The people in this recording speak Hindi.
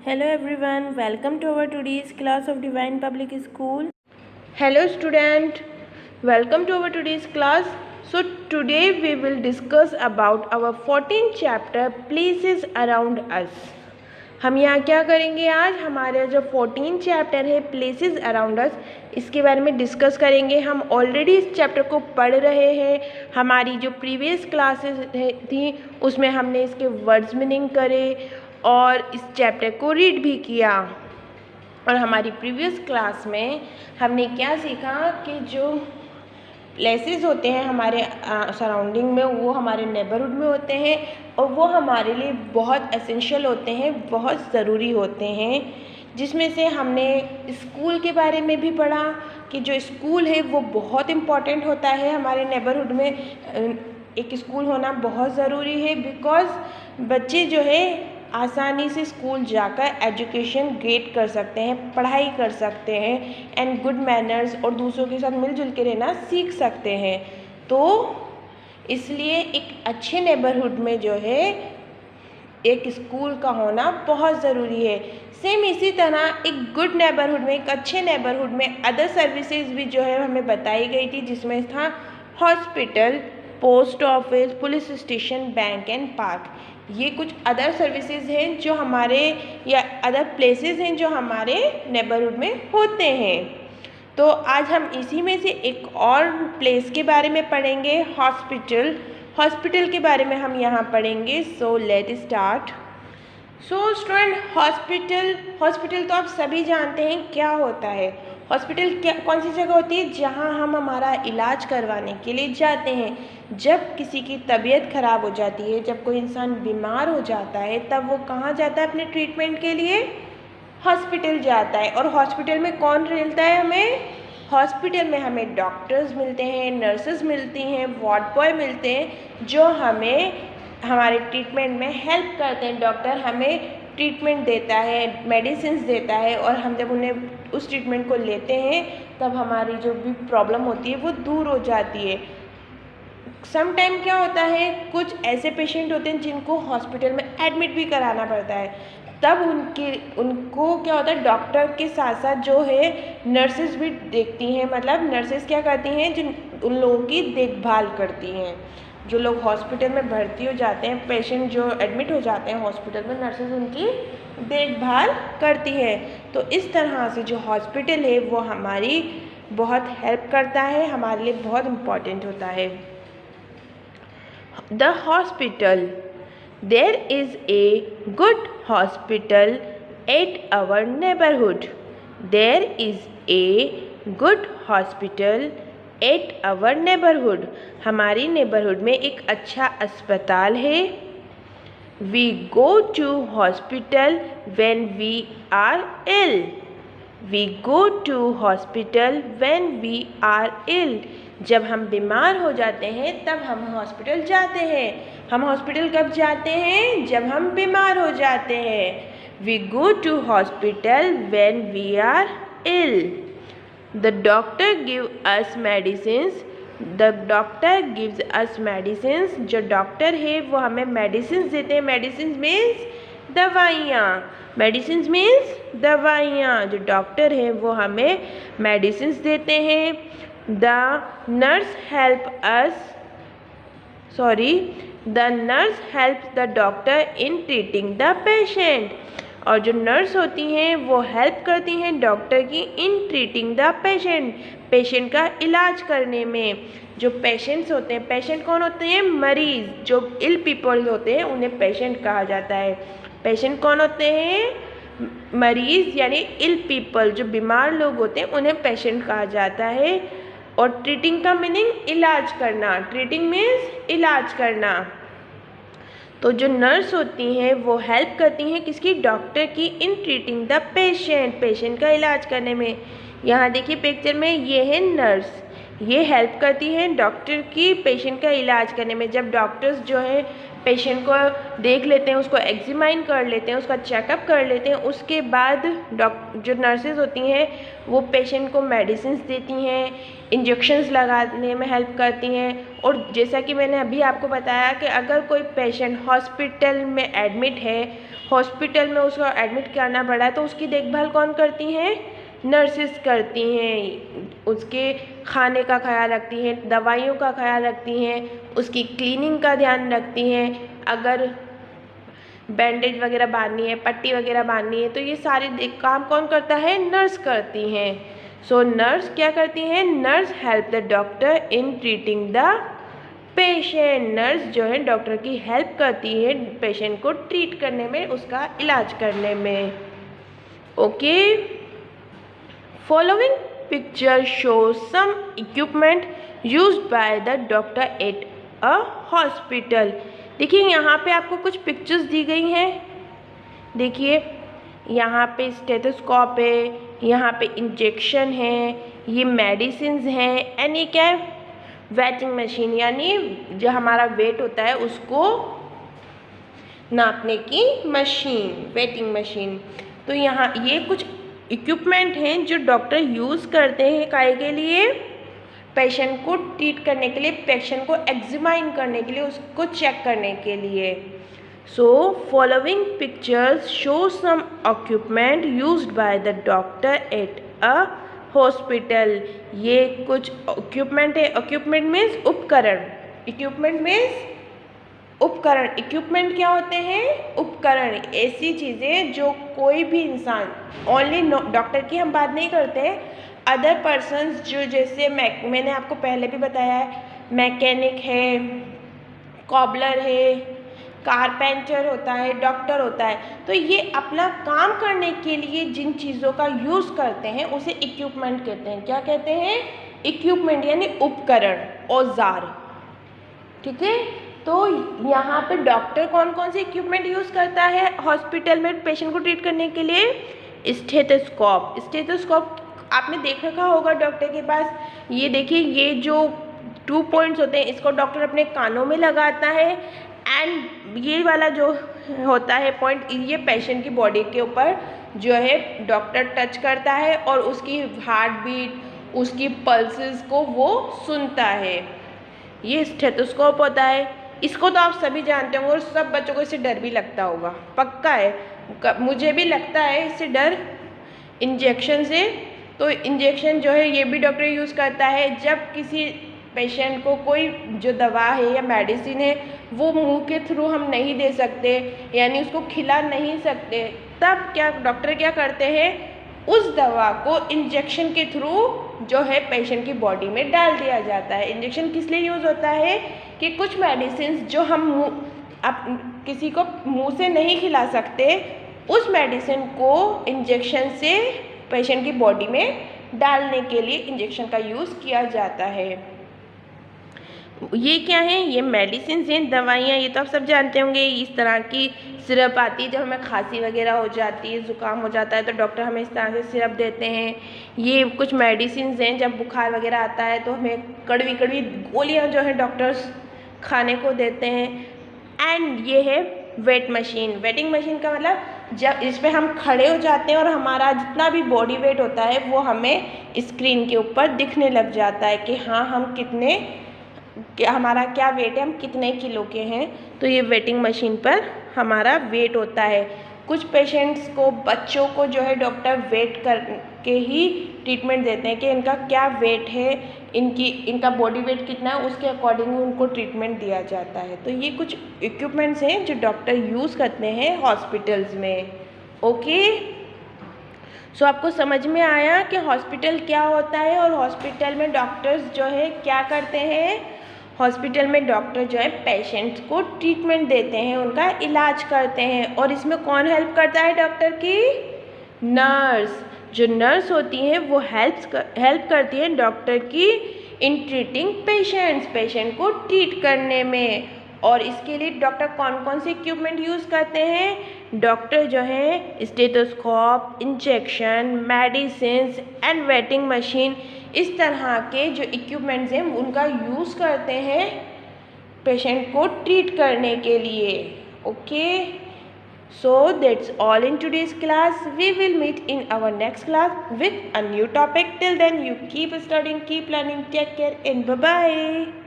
Hello everyone, welcome to our today's class of Divine Public School. Hello student, welcome to our today's class. So today we will discuss about our 14th chapter Places Around Us. हम यहाँ क्या करेंगे, आज हमारा जो 14 चैप्टर है प्लेसेस अराउंड अस, इसके बारे में डिस्कस करेंगे। हम ऑलरेडी इस चैप्टर को पढ़ रहे हैं। हमारी जो प्रीवियस क्लासेस थी उसमें हमने इसके वर्ड्स मीनिंग करे और इस चैप्टर को रीड भी किया। और हमारी प्रीवियस क्लास में हमने क्या सीखा कि जो प्लेसेस होते हैं हमारे सराउंडिंग में, वो हमारे नेबरहुड में होते हैं और वो हमारे लिए बहुत एसेंशियल होते हैं, बहुत ज़रूरी होते हैं। जिसमें से हमने स्कूल के बारे में भी पढ़ा कि जो स्कूल है वो बहुत इम्पॉर्टेंट होता है हमारे नेबरहुड में। एक स्कूल होना बहुत ज़रूरी है बिकॉज़ बच्चे जो है आसानी से स्कूल जाकर एजुकेशन गेट कर सकते हैं, पढ़ाई कर सकते हैं एंड गुड मैनर्स और दूसरों के साथ मिलजुल के रहना सीख सकते हैं। तो इसलिए एक अच्छे नेबरहुड में जो है एक स्कूल का होना बहुत ज़रूरी है। सेम इसी तरह एक गुड नेबरहुड में, एक अच्छे नेबरहुड में अदर सर्विसेज भी जो है हमें बताई गई थी, जिसमें था hospital, post office, police station, bank and park. ये कुछ अदर सर्विसेज हैं जो हमारे या अदर प्लेसेस हैं जो हमारे नेबरहुड में होते हैं। तो आज हम इसी में से एक और प्लेस के बारे में पढ़ेंगे, हॉस्पिटल। हॉस्पिटल के बारे में हम यहाँ पढ़ेंगे। So let start. So student, hospital तो आप सभी जानते हैं क्या होता है। हॉस्पिटल क्या कौन सी जगह होती है जहाँ हम हमारा इलाज करवाने के लिए जाते हैं। जब किसी की तबीयत ख़राब हो जाती है, जब कोई इंसान बीमार हो जाता है, तब वो कहाँ जाता है अपने ट्रीटमेंट के लिए? हॉस्पिटल जाता है। और हॉस्पिटल में कौन मिलता है हमें? हॉस्पिटल में हमें डॉक्टर्स मिलते हैं, नर्सेज मिलती हैं, वार्ड बॉय मिलते हैं जो हमें हमारे ट्रीटमेंट में हेल्प करते हैं। डॉक्टर हमें ट्रीटमेंट देता है, मेडिसिन देता है और हम जब उन्हें उस ट्रीटमेंट को लेते हैं तब हमारी जो भी प्रॉब्लम होती है वो दूर हो जाती है। सम टाइम क्या होता है, कुछ ऐसे पेशेंट होते हैं जिनको हॉस्पिटल में एडमिट भी कराना पड़ता है, तब उनको क्या होता है, डॉक्टर के साथ साथ जो है नर्सेज भी देखती हैं। मतलब नर्सेज क्या करती हैं, जो उन लोगों की देखभाल करती हैं। जो लोग हॉस्पिटल में भर्ती हो जाते हैं, पेशेंट जो एडमिट हो जाते हैं हॉस्पिटल में, नर्सेज उनकी देखभाल करती है। तो इस तरह से जो हॉस्पिटल है वो हमारी बहुत हेल्प करता है, हमारे लिए बहुत इम्पॉर्टेंट होता है। The hospital. There is a good hospital at our neighborhood. There is a good hospital at our neighborhood. हमारी नेबरहुड में एक अच्छा अस्पताल है। We go to hospital when we are ill. We go to hospital when we are ill. जब हम बीमार हो जाते हैं तब हम हॉस्पिटल जाते हैं। हम हॉस्पिटल कब जाते हैं? जब हम बीमार हो जाते हैं। We go to hospital when we are ill. The doctor gives us medicines. The doctor gives us medicines. जो डॉक्टर है वो हमें मेडिसिन देते हैं। मेडिसिन मीन्स दवाइयाँ। मेडिसिन मीन्स दवाइयाँ। जो डॉक्टर है वो हमें मेडिसिन देते हैं। The nurse helps the doctor in treating the patient. और जो नर्स होती हैं वो हेल्प करती हैं डॉक्टर की इन ट्रीटिंग द पेशेंट, पेशेंट का इलाज करने में। जो पेशेंट्स होते हैं, पेशेंट कौन होते हैं? मरीज़। जो इल पीपल होते हैं उन्हें पेशेंट कहा जाता है। पेशेंट कौन होते हैं? मरीज़ यानी इल पीपल, जो बीमार लोग होते हैं उन्हें पेशेंट कहा जाता है। और ट्रीटिंग का मीनिंग इलाज करना। ट्रीटिंग मीन्स इलाज करना। तो जो नर्स होती हैं वो हेल्प करती हैं किसकी? डॉक्टर की इन ट्रीटिंग द पेशेंट, पेशेंट का इलाज करने में। यहाँ देखिए पिक्चर में ये है नर्स, ये हेल्प करती हैं डॉक्टर की पेशेंट का इलाज करने में। जब डॉक्टर्स जो है पेशेंट को देख लेते हैं, उसको एग्जामिन कर लेते हैं, उसका चेकअप कर लेते हैं, उसके बाद जो नर्सेज होती हैं वो पेशेंट को मेडिसिन देती हैं, इंजेक्शंस लगाने में हेल्प करती हैं। और जैसा कि मैंने अभी आपको बताया कि अगर कोई पेशेंट हॉस्पिटल में एडमिट है, हॉस्पिटल में उसको एडमिट करना पड़ा है तो उसकी देखभाल कौन करती हैं? नर्सेस करती हैं। उसके खाने का ख्याल रखती हैं, दवाइयों का ख्याल रखती हैं, उसकी क्लीनिंग का ध्यान रखती हैं। अगर बैंडेज वगैरह बांधनी है, पट्टी वगैरह बांधनी है तो ये सारे काम कौन करता है? नर्स करती हैं। सो नर्स क्या करती हैं? Nurse help the doctor in treating the patient. Nurse जो है डॉक्टर की हेल्प करती है पेशेंट को ट्रीट करने में, उसका इलाज करने में। Okay, following picture show some equipment used by the doctor at a hospital. देखिए यहाँ पे आपको कुछ पिक्चर्स दी गई हैं। देखिए यहाँ पे स्टेथोस्कोप है, यहाँ पे इंजेक्शन है, ये मेडिसिन्स हैं, एंड ये क्या है? वेटिंग मशीन, यानी जो हमारा वेट होता है उसको नापने की मशीन, वेटिंग मशीन। तो यहाँ ये कुछ इक्विपमेंट हैं जो डॉक्टर यूज़ करते हैं काहे के लिए? पेशेंट को ट्रीट करने के लिए, पेशेंट को एग्जामिन करने के लिए, उसको चेक करने के लिए। So following pictures show some equipment used by the doctor at a hospital. ये कुछ इक्विपमेंट है। इक्विपमेंट मीन्स उपकरण। इक्विपमेंट मीन्स उपकरण। इक्विपमेंट क्या होते हैं? उपकरण, ऐसी चीज़ें जो कोई भी इंसान, ओनली डॉक्टर की हम बात नहीं करते, अदर पर्सन्स जो, जैसे मैंने आपको पहले भी बताया है, मैकेनिक है, कॉबलर है, कारपेंटर होता है, डॉक्टर होता है, तो ये अपना काम करने के लिए जिन चीज़ों का यूज़ करते हैं उसे इक्विपमेंट कहते हैं। क्या कहते हैं? इक्विपमेंट, यानी उपकरण, औजार। ठीक है, तो यहाँ पे डॉक्टर कौन कौन से इक्विपमेंट यूज़ करता है हॉस्पिटल में पेशेंट को ट्रीट करने के लिए? स्टेथोस्कोप। स्टेथोस्कोप आपने देख रखा होगा डॉक्टर के पास। ये देखिए, ये जो 2 पॉइंट्स होते हैं इसको डॉक्टर अपने कानों में लगाता है, एंड ये वाला जो होता है पॉइंट, ये पेशेंट की बॉडी के ऊपर जो है डॉक्टर टच करता है और उसकी हार्ट बीट, उसकी पल्सेस को वो सुनता है। ये स्टेथोस्कोप होता है। इसको तो आप सभी जानते होंगे और सब बच्चों को इससे डर भी लगता होगा, पक्का है। मुझे भी लगता है इससे डर, इंजेक्शन से। तो इंजेक्शन जो है ये भी डॉक्टर यूज़ करता है। जब किसी पेशेंट को कोई जो दवा है या मेडिसिन है वो मुंह के थ्रू हम नहीं दे सकते, यानी उसको खिला नहीं सकते, तब क्या डॉक्टर क्या करते हैं? उस दवा को इंजेक्शन के थ्रू जो है पेशेंट की बॉडी में डाल दिया जाता है। इंजेक्शन किस लिए यूज़ होता है? कि कुछ मेडिसिन जो हम किसी को मुंह से नहीं खिला सकते, उस मेडिसिन को इंजेक्शन से पेशेंट की बॉडी में डालने के लिए इंजेक्शन का यूज़ किया जाता है। ये क्या है? ये मेडिसिन हैं, दवाइयाँ। ये तो आप सब जानते होंगे। इस तरह की सिरप आती है जब हमें खांसी वगैरह हो जाती है, ज़ुकाम हो जाता है तो डॉक्टर हमें इस तरह से सिरप देते हैं। ये कुछ मेडिसिन हैं, जब बुखार वगैरह आता है तो हमें कड़वी कड़वी गोलियाँ जो है डॉक्टर्स खाने को देते हैं। एंड ये है वेट मशीन। वेटिंग मशीन का मतलब जब इस पर हम खड़े हो जाते हैं और हमारा जितना भी बॉडी वेट होता है वो हमें स्क्रीन के ऊपर दिखने लग जाता है कि हाँ हम कितने, हमारा क्या वेट है, हम कितने किलो के हैं। तो ये वेटिंग मशीन पर हमारा वेट होता है। कुछ पेशेंट्स को, बच्चों को जो है डॉक्टर वेट करके ही ट्रीटमेंट देते हैं कि इनका क्या वेट है, इनका बॉडी वेट कितना है, उसके अकॉर्डिंग उनको ट्रीटमेंट दिया जाता है। तो ये कुछ इक्विपमेंट्स हैं जो डॉक्टर यूज़ करते हैं हॉस्पिटल्स में। ओके, सो आपको समझ में आया कि हॉस्पिटल क्या होता है और हॉस्पिटल में डॉक्टर्स जो है क्या करते हैं? हॉस्पिटल में डॉक्टर जो है पेशेंट्स को ट्रीटमेंट देते हैं, उनका इलाज करते हैं। और इसमें कौन हेल्प करता है डॉक्टर की? नर्स। जो नर्स होती हैं वो हेल्प करती हैं डॉक्टर की इन ट्रीटिंग पेशेंट्स, पेशेंट को ट्रीट करने में। और इसके लिए डॉक्टर कौन कौन से इक्विपमेंट यूज़ करते हैं? डॉक्टर जो है stethoscope, injection, medicines and waiting machine, इस तरह के जो इक्विपमेंट्स हैं उनका यूज़ करते हैं पेशेंट को ट्रीट करने के लिए। Okay, so that's all in today's class. We will meet in our next class with a new topic. Till then, you keep studying, keep learning, take care and bye bye.